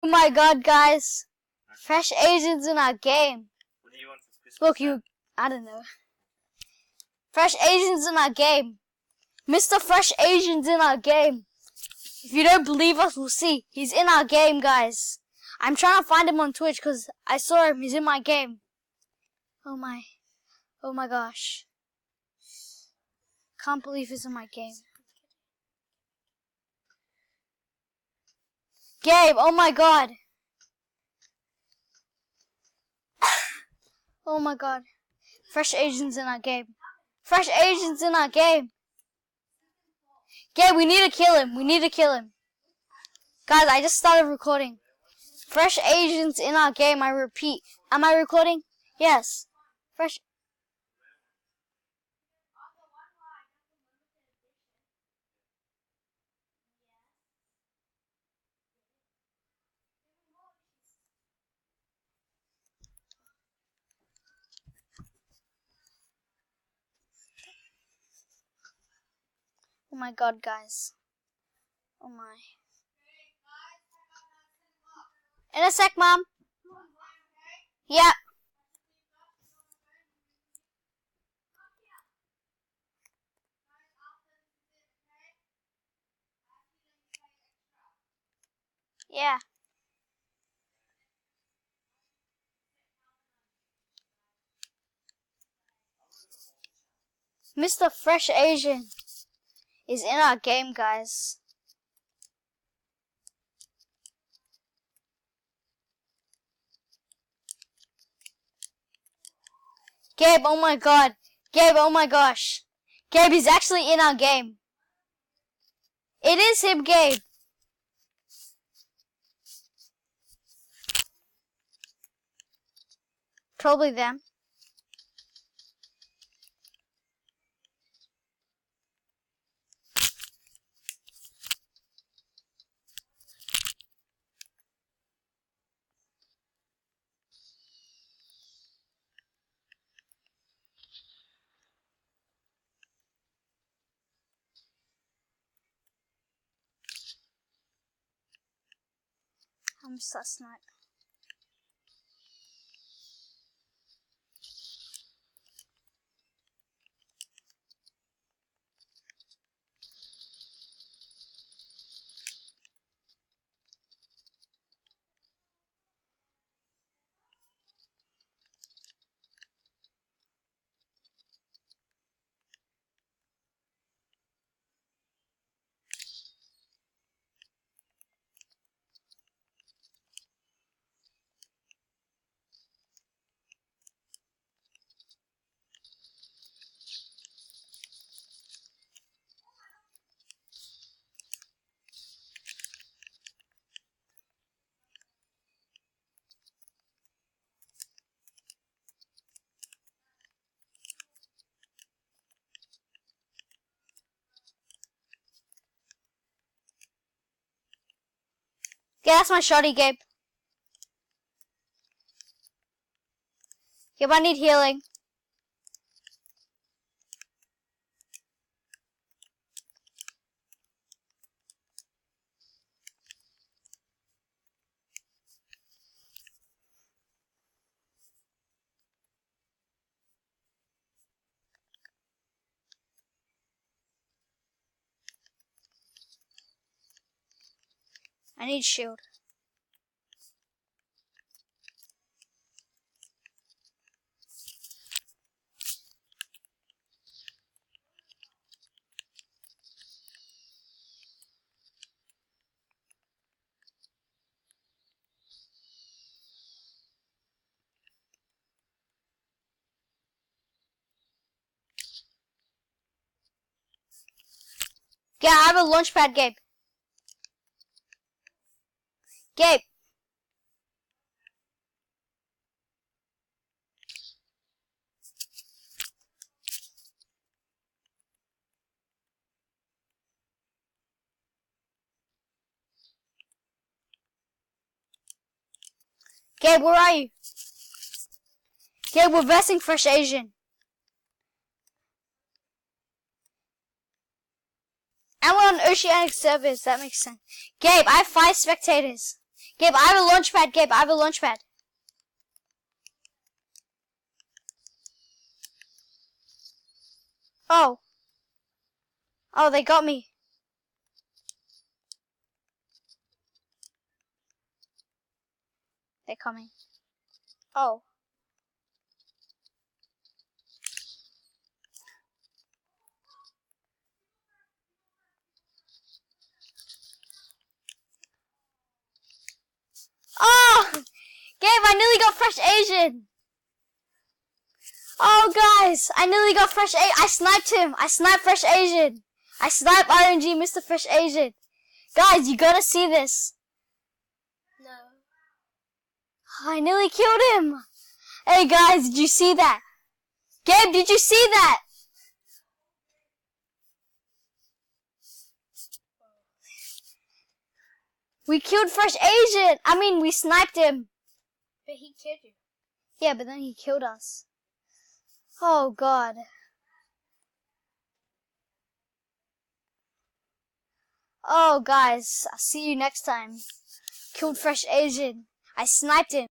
Oh my god, guys. Fresh Asians in our game. What do you want for Christmas? Look, I don't know. Fresh Asians in our game. Mr. Fresh Asians in our game. If you don't believe us, we'll see. He's in our game, guys. I'm trying to find him on Twitch because I saw him. He's in my game. Oh my gosh. Can't believe he's in my game. Gabe, oh my god. Oh my god. Fresh Asians in our game. Fresh Asians in our game. Gabe, we need to kill him. We need to kill him. Guys, I just started recording. Fresh Asians in our game, I repeat. Am I recording? Yes. Fresh. Oh my god, guys. Oh my. In a sec, Mom. Yeah. Yeah. Mr. Fresh Asian is in our game, guys. Gabe, oh my god. Gabe, oh my gosh. Gabe is actually in our game. It is him, Gabe. Probably them. I'm sus snipe. Yeah, that's my shotty, Gabe. Gabe, I need healing. I need shield. Yeah, I have a launch pad, Gabe. Gabe. Gabe, where are you? Gabe, we're versing Fresh Asian. And we're on Oceanic servers, that makes sense. Gabe, I have 5 spectators. Gabe, I have a launch pad. Gabe, I have a launch pad. Oh. Oh, they got me. They're coming. Oh. Oh! Gabe, I nearly got Fresh Asian. Oh, guys, I nearly got Fresh Asian. I sniped him. I sniped Fresh Asian. I sniped RNG Mr. Fresh Asian. Guys, you gotta see this. No. I nearly killed him. Hey, guys, did you see that? Gabe, did you see that? We killed Fresh Asian. I mean, we sniped him. But he killed you. Yeah, but then he killed us. Oh, God. Oh, guys, I'll see you next time. Killed Fresh Asian. I sniped him.